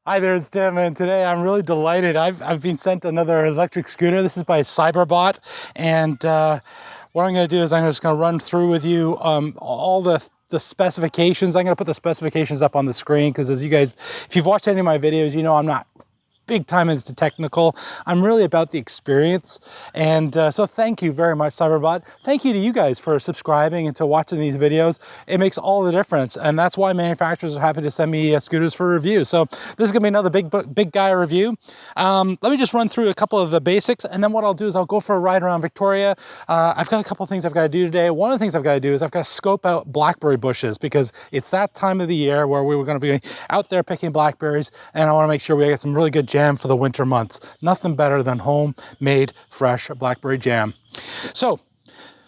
Hi there, it's Tim, and today I'm really delighted. I've been sent another electric scooter. This is by Cyberbot, and what I'm going to do is I'm just going to run through with you all the specifications. I'm going to put the specifications up on the screen because, as you guys, if you've watched any of my videos, you know I'm not big time into technical. I'm really about the experience, and so thank you very much, Cyberbot. Thank you to you guys for subscribing and to watching these videos. It makes all the difference, and that's why manufacturers are happy to send me scooters for review. So this is gonna be another big guy review. Let me just run through a couple of the basics, and then what I'll do is I'll go for a ride around Victoria. I've got a couple of things I've got to do today. One of the things I've got to do is I've got to scope out blackberry bushes because it's that time of the year where we were going to be out there picking blackberries, and I want to make sure we get some really good jam for the winter months. Nothing better than homemade fresh blackberry jam. So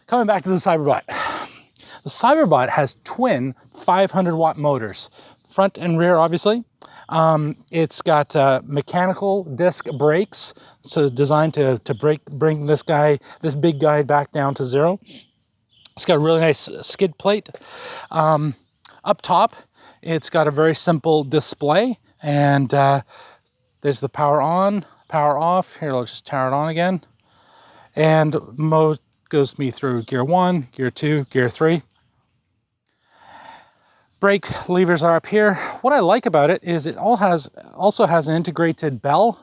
coming back to the Cyberbot. The Cyberbot has twin 500-watt motors, front and rear obviously. It's got mechanical disc brakes, so designed to bring this big guy back down to zero. It's got a really nice skid plate. Up top, it's got a very simple display, and there's the power on, power off. Here, I'll just turn it on again. And mode goes me through gear 1, gear 2, gear 3. Brake levers are up here. What I like about it is it also has an integrated bell.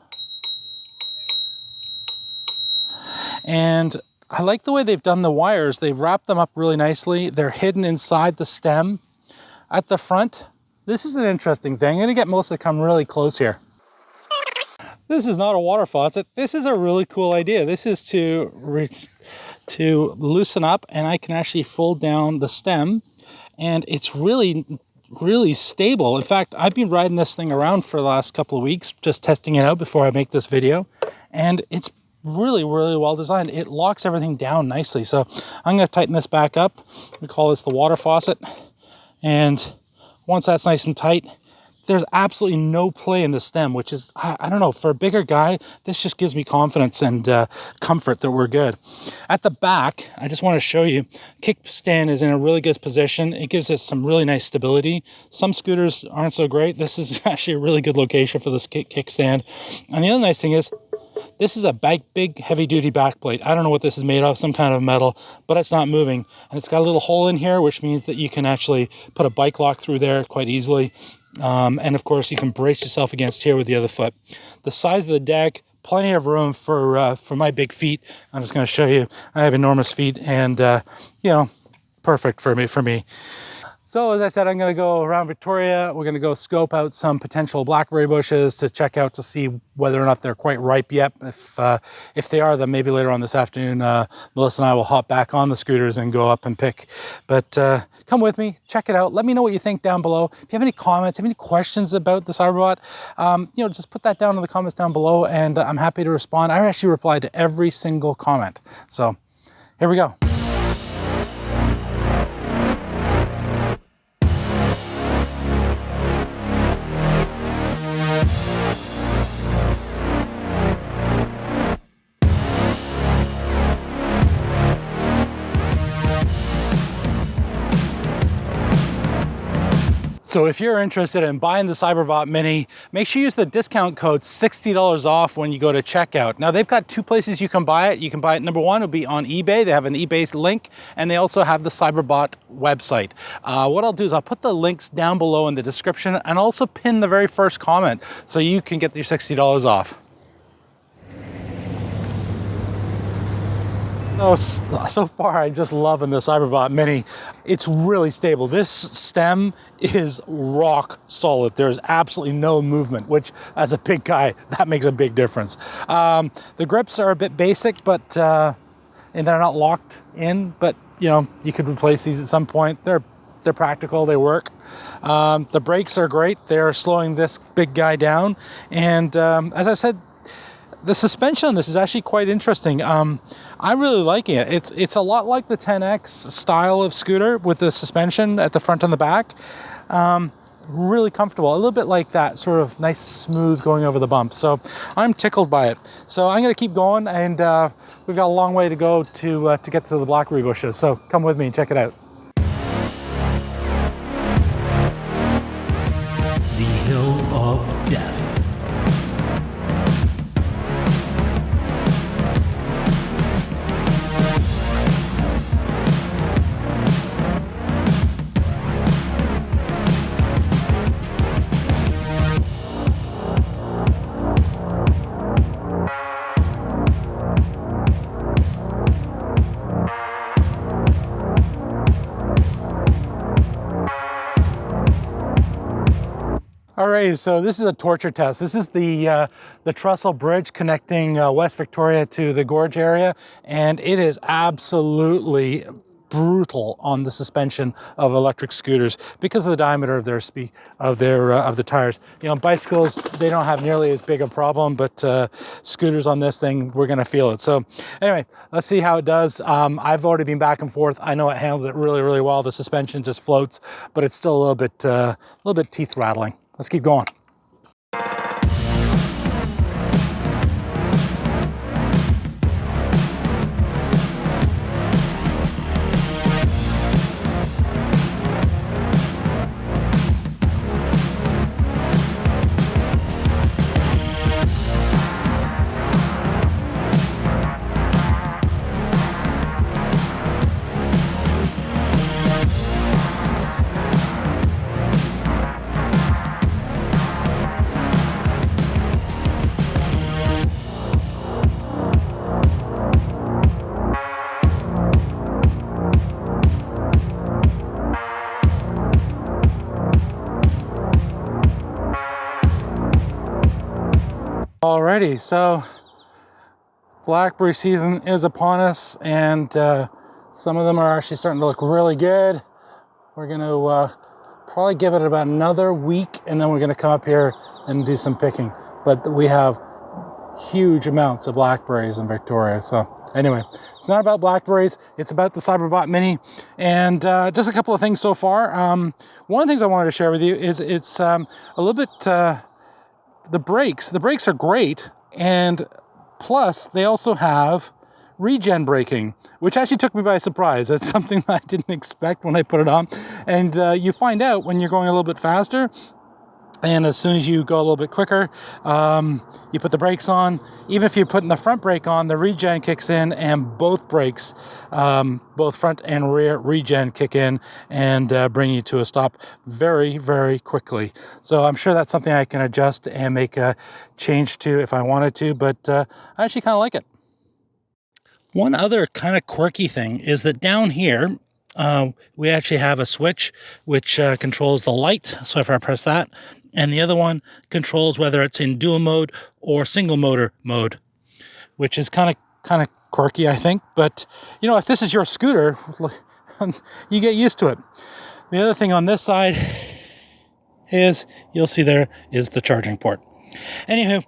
And I like the way they've done the wires. They've wrapped them up really nicely. They're hidden inside the stem at the front. This is an interesting thing. I'm gonna get Melissa to come really close here. This is not a water faucet. This is a really cool idea. This is to loosen up, and I can actually fold down the stem, and it's really stable. In fact, I've been riding this thing around for the last couple of weeks, just testing it out before I make this video, and it's really well designed. It locks everything down nicely. So I'm going to tighten this back up. We call this the water faucet, and once that's nice and tight, there's absolutely no play in the stem, which is, I don't know, for a bigger guy, this just gives me confidence and comfort that we're good. At the back, I just want to show you, kickstand is in a really good position. It gives us some really nice stability. Some scooters aren't so great. This is actually a really good location for this kickstand. And the other nice thing is, this is a big heavy-duty back plate. I don't know what this is made of, some kind of metal, but it's not moving. And it's got a little hole in here, which means that you can actually put a bike lock through there quite easily. And of course, you can brace yourself against here with the other foot. The size of the deck, plenty of room for my big feet. I'm just going to show you. I have enormous feet, and you know, perfect for me. So as I said, I'm going to go around Victoria. We're going to go scope out some potential blackberry bushes to check out to see whether or not they're quite ripe yet. If they are, then maybe later on this afternoon, Melissa and I will hop back on the scooters and go up and pick. But come with me, check it out. Let me know what you think down below. If you have any comments, have any questions about the Cyberbot, you know, just put that down in the comments down below, and I'm happy to respond. I actually reply to every single comment. So here we go. So if you're interested in buying the Cyberbot Mini, make sure you use the discount code $60 off when you go to checkout. Now they've got two places you can buy it. You can buy it, number one, it'll be on eBay. They have an eBay link, and they also have the Cyberbot website. What I'll do is I'll put the links down below in the description and also pin the very first comment so you can get your $60 off. So far, I'm just loving the Cyberbot Mini. It's really stable. This stem is rock solid. There's absolutely no movement, which as a big guy, that makes a big difference. The grips are a bit basic, but and they're not locked in, but you know, you could replace these at some point. They're practical, they work. The brakes are great. They're slowing this big guy down. And as I said, the suspension on this is actually quite interesting. I'm really liking it. It's a lot like the 10X style of scooter with the suspension at the front and the back. Really comfortable, a little bit like that sort of nice smooth going over the bumps. So I'm tickled by it. So I'm gonna keep going, and we've got a long way to go to get to the blackberry bushes. So come with me and check it out. The Hill of Death. Alrighty, so this is a torture test. This is the trestle bridge connecting West Victoria to the Gorge area, and it is absolutely brutal on the suspension of electric scooters because of the diameter of their of the tires. You know, bicycles, they don't have nearly as big a problem, but scooters on this thing, we're going to feel it. So anyway, let's see how it does. I've already been back and forth. I know it handles it really, really well. The suspension just floats, but it's still a little bit teeth rattling. Let's keep going. Alrighty, so blackberry season is upon us, and some of them are actually starting to look really good. We're going to probably give it about another week, and then we're going to come up here and do some picking. But we have huge amounts of blackberries in Victoria. So anyway, it's not about blackberries, it's about the Cyberbot Mini. And just a couple of things so far. One of the things I wanted to share with you is it's a little bit... The brakes are great, and plus they also have Regen Braking, which actually took me by surprise. That's something that I didn't expect when I put it on. And you find out when you're going a little bit faster, and as soon as you go a little bit quicker, you put the brakes on. Even if you're putting the front brake on, the Regen kicks in, and both brakes, both front and rear Regen kick in and bring you to a stop very, very quickly. So I'm sure that's something I can adjust and make a change to if I wanted to, but I actually kind of like it. One other kind of quirky thing is that down here, we actually have a switch which controls the light. So if I press that, and the other one controls whether it's in dual mode or single motor mode, which is kind of quirky, I think. But you know, if this is your scooter, you get used to it. The other thing on this side is you'll see there is the charging port. Anywho,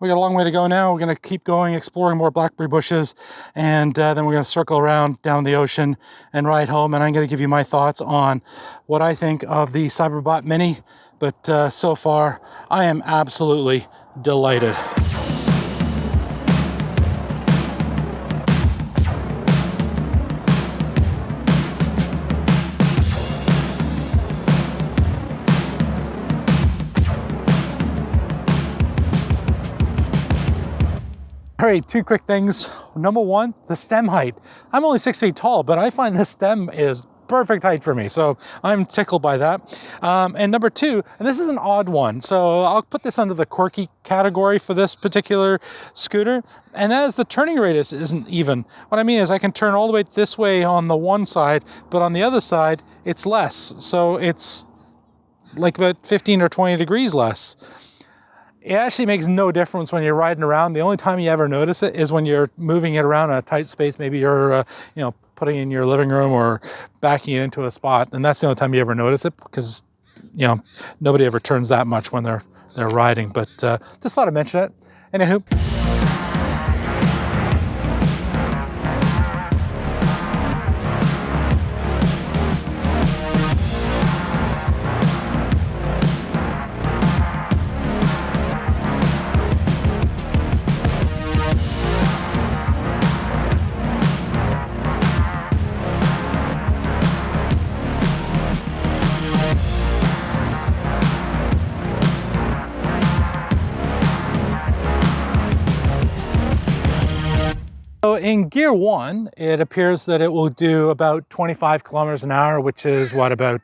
we got a long way to go now. We're going to keep going, exploring more blackberry bushes, and then we're going to circle around down the ocean and ride home. And I'm going to give you my thoughts on what I think of the Cyberbot Mini. But so far, I am absolutely delighted. All right, two quick things. Number one, the stem height. I'm only 6 feet tall, but I find this stem is perfect height for me, so I'm tickled by that. And number two, and this is an odd one, so I'll put this under the quirky category for this particular scooter, and that is the turning radius isn't even. What I mean is I can turn all the way this way on the one side, but on the other side, it's less. So it's like about 15 or 20 degrees less. It actually makes no difference when you're riding around. The only time you ever notice it is when you're moving it around in a tight space. Maybe you're, putting it in your living room or backing it into a spot, and that's the only time you ever notice it, because, nobody ever turns that much when they're riding. But just thought I'd mention it. Anywho. So in gear one, it appears that it will do about 25 kilometers an hour, which is what, about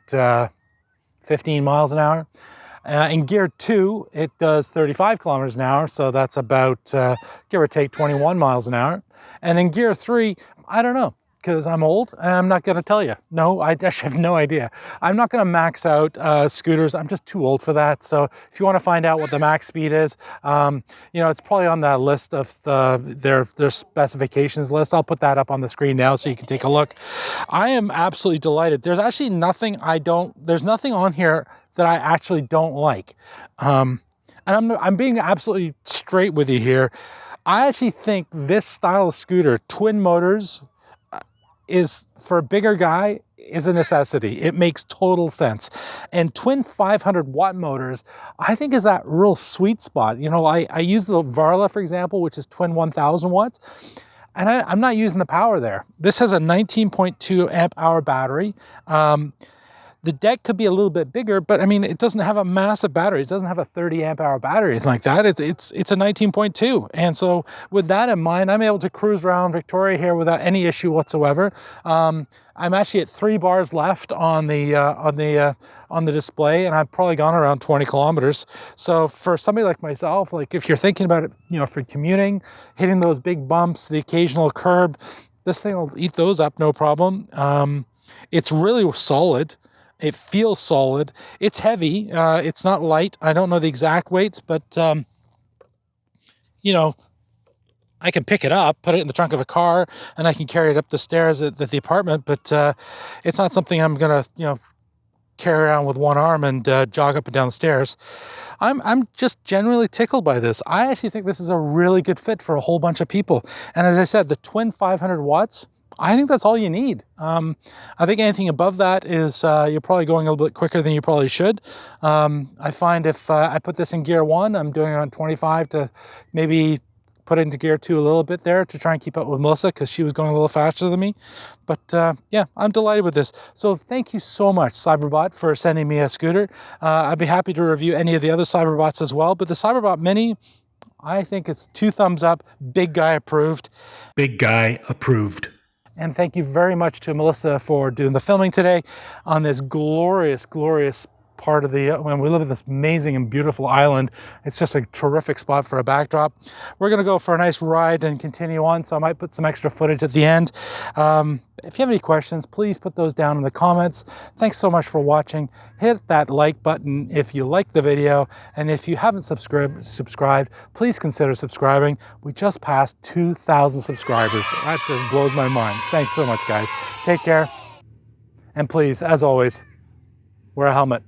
15 miles an hour. In gear two, it does 35 kilometers an hour, so that's about, give or take, 21 miles an hour. And in gear three, I don't know. because I'm old and I'm not going to tell you. No, I actually have no idea. I'm not going to max out scooters. I'm just too old for that. So if you want to find out what the max speed is, it's probably on that list of their specifications list. I'll put that up on the screen now so you can take a look. I am absolutely delighted. There's actually nothing there's nothing on here that I actually don't like. And I'm being absolutely straight with you here. I actually think this style of scooter, twin motors, is for a bigger guy is a necessity. It makes total sense. And twin 500 watt motors, I think is that real sweet spot. I use the Varla, for example, which is twin 1000 watts. And I'm not using the power there. This has a 19.2 amp hour battery. The deck could be a little bit bigger, but I mean, it doesn't have a massive battery. It doesn't have a 30 amp hour battery like that. It's a 19.2. And so with that in mind, I'm able to cruise around Victoria here without any issue whatsoever. I'm actually at 3 bars left on the display, and I've probably gone around 20 kilometers. So for somebody like myself, like if you're thinking about it, for commuting, hitting those big bumps, the occasional curb, this thing will eat those up, no problem. It's really solid. It feels solid. It's heavy. It's not light. I don't know the exact weights, but, I can pick it up, put it in the trunk of a car, and I can carry it up the stairs at the apartment, but it's not something I'm going to, carry around with one arm and jog up and down the stairs. I'm just genuinely tickled by this. I actually think this is a really good fit for a whole bunch of people. And as I said, the twin 500 watts, I think that's all you need. I think anything above that is you're probably going a little bit quicker than you probably should. I find if I put this in gear 1, I'm doing around 25 to maybe put it into gear 2 a little bit there to try and keep up with Melissa because she was going a little faster than me. But yeah, I'm delighted with this. So thank you so much, Cyberbot, for sending me a scooter. I'd be happy to review any of the other Cyberbots as well. But the Cyberbot Mini, I think it's 2 thumbs up. Big guy approved. Big guy approved. And thank you very much to Melissa for doing the filming today on this glorious, glorious part of when we live in this amazing and beautiful island. It's just a terrific spot for a backdrop. We're going to go for a nice ride and continue on, so I might put some extra footage at the end. If you have any questions, please put those down in the comments. Thanks so much for watching. Hit that like button if you like the video, and if you haven't subscribed, please consider subscribing. We just passed 2,000 subscribers. That just blows my mind. Thanks so much, guys. Take care, and please, as always, wear a helmet.